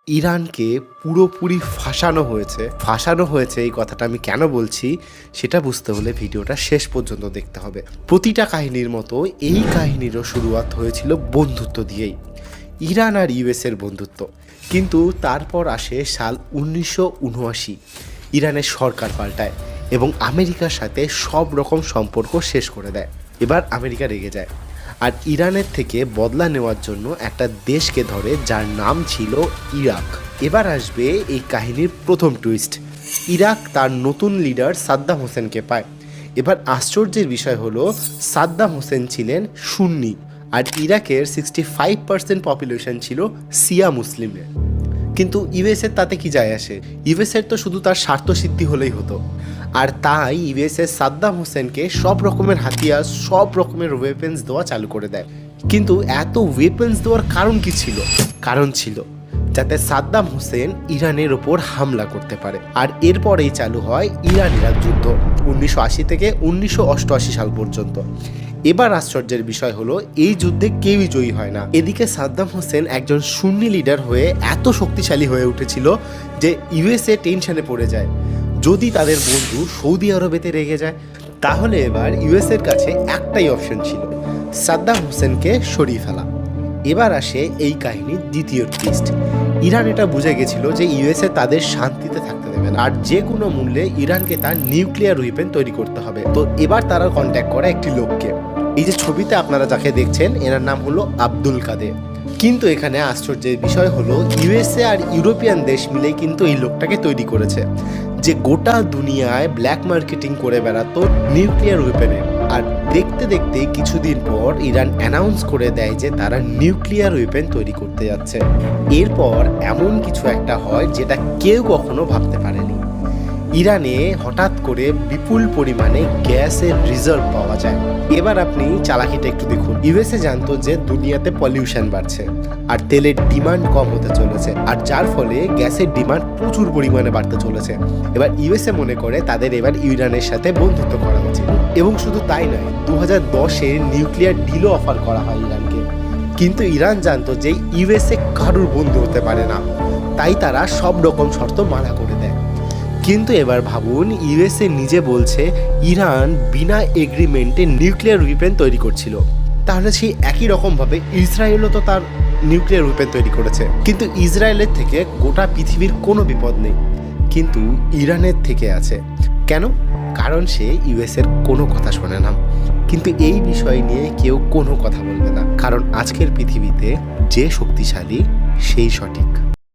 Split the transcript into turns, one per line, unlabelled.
ইরানকে পুরোপুরি ফাঁসানো হয়েছে এই কথাটা আমি কেন বলছি সেটা বুঝতে হলে ভিডিওটা শেষ পর্যন্ত দেখতে হবে। প্রতিটা কাহিনীর মতো এই কাহিনীরও শুরুয়াত হয়েছিল বন্ধুত্ব দিয়েই, ইরান আর ইউএসের বন্ধুত্ব। কিন্তু তারপর আসে সাল 1979, ইরানের সরকার পাল্টায় এবং আমেরিকার সাথে সব রকম সম্পর্ক শেষ করে দেয়। এবার আমেরিকা রেগে যায় আর ইরানের থেকে বদলা নেওয়ার জন্য একটা দেশকে ধরে যার নাম ছিল ইরাক। এবার আসবে এই কাহিনীর প্রথম টুইস্ট। ইরাক তার নতুন লিডার সাদ্দাম হোসেনকে পায়। এবার আশ্চর্যের বিষয় হলো সাদ্দাম হোসেন ছিলেন সুন্নি আর ইরাকের 65% পপুলেশন ছিল শিয়া মুসলিমের। কিন্তু ইউএসের তাতে কি যায় আসে? ইউএসের তো শুধু তার স্বার্থ সিদ্ধি হলেই হতো। আর তাই ইউএসএ সাদ্দাম হোসেনকে সব রকমের হাতিয়ার, সব রকমের ওয়েপেন্স দেওয়া চালু করে দেয়। কিন্তু এত ওয়েপেন্স দেওয়ার কারণ কি ছিল? কারণ ছিল যাতে সাদ্দাম হোসেন ইরানের ওপর হামলা করতে পারে। আর এরপরেই চালু হয় ইরান ইরাক যুদ্ধ 1980 থেকে 1988 সাল পর্যন্ত। এবার আশ্চর্যের বিষয় হলো এই যুদ্ধে কেউই জয়ী হয় না। এদিকে সাদ্দাম হোসেন একজন সুন্নি লিডার হয়ে এত শক্তিশালী হয়ে উঠেছিল যে ইউএসএ টেনশনে পড়ে যায়। যদি তাদের বন্ধু সৌদি আরবেতে রেগে যায় তাহলে এবার ইউএসএর কাছে একটাই অপশন ছিল, সাদ্দাম হোসেনকে সরিয়ে ফেলা। এবার আসে এই কাহিনীর দ্বিতীয় টুইস্ট। ইরান এটা বুঝে গেছিল যে ইউএসএ তাদের শান্তিতে থাকতে দেবে না আর যে কোনো মূল্যে ইরানকে তার নিউক্লিয়ার ওয়েপেন তৈরি করতে হবে। তো এবার তারা কন্ট্যাক্ট করে একটি লোককে। এই যে ছবিতে আপনারা যাকে দেখছেন এনার নাম হলো আব্দুল কাদের। কিন্তু এখানে আশ্চর্যের বিষয় হলো ইউএসএ আর ইউরোপিয়ান দেশ মিলে কিন্তু এই লোকটাকে তৈরি করেছে যে গোটা দুনিয়ায় ব্ল্যাক মার্কেটিং করে বেড়াতো নিউক্লিয়ার ওয়েপেনের। আর দেখতে দেখতে কিছুদিন পর ইরান অ্যানাউন্স করে দেয় যে তারা নিউক্লিয়ার ওয়েপেন তৈরি করতে যাচ্ছে। এরপর এমন কিছু একটা হয় যেটা কেউ কখনো ভাবতে পারেনি। ইরানে হঠাৎ করে বিপুল পরিমাণে গ্যাসের রিজার্ভ পাওয়া যায়। এবার আপনি চালাকিটা একটু দেখুন। ইউএসএ জানতো যে দুনিয়াতে পলিউশন বাড়ছে আর তেলের ডিমান্ড কম হতে চলেছে, আর যার ফলে গ্যাসের ডিমান্ড প্রচুর পরিমাণে বাড়তে চলেছে। এবার ইউএসএ মনে করে তাদের এবার ইরানের সাথে বন্ধুত্ব করা উচিত। এবং শুধু তাই নয়, 2010-এ নিউক্লিয়ার ডিলও অফার করা হয় ইরানকে। কিন্তু ইরান জানতো যে ইউএসএ কারুর বন্ধু হতে পারে না, তাই তারা সব রকম শর্ত মানা করে দেয়। কিন্তু এবার ভাবুন, ইউএসএ নিজে বলছে ইরান বিনা এগ্রিমেন্টে নিউক্লিয়ার ওয়েপেন তৈরি করছিল। তাহলে সেই একই রকমভাবে ইসরায়েলও তো তার নিউক্লিয়ার ওয়েপেন তৈরি করেছে। কিন্তু ইসরায়েলের থেকে গোটা পৃথিবীর কোনো বিপদ নেই, কিন্তু ইরানের থেকে আছে। কেন? কারণ সে ইউএসএর কোনো কথা শোনে না। কিন্তু এই বিষয় নিয়ে কেউ কোনো কথা বলবে না, কারণ আজকের পৃথিবীতে যে শক্তিশালী সেই সঠিক।